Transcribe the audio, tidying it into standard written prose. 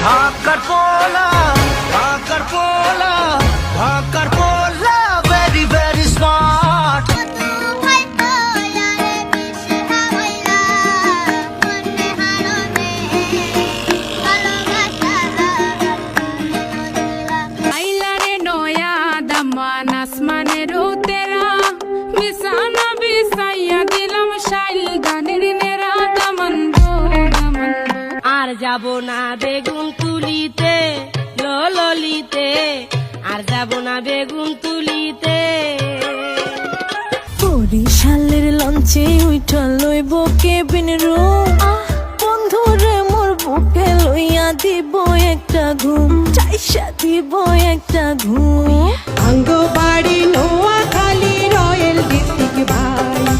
ঢাকার পোলা very very smart. আইলারে নয়া দামান আসমানের উতেরা বিছানা বিছাইয়া দিলাম শাইল গানের নেরা দামান গো দামান গো। আর যাব না বেগুন তুলিতে ললিতে, আর যাব না বেগুন তুলিতে। বরিশালের লঞ্চে উইঠা লইব কেবিন রুম, বন্ধুরে মোর বুকে লইয়া দিব একটা ঘুম, চাইসা দিব একটা ঘুম। আঙ্গ বাড়ি নোয়াখালী রয়েল ডিস্ট্রিক্ট ভাই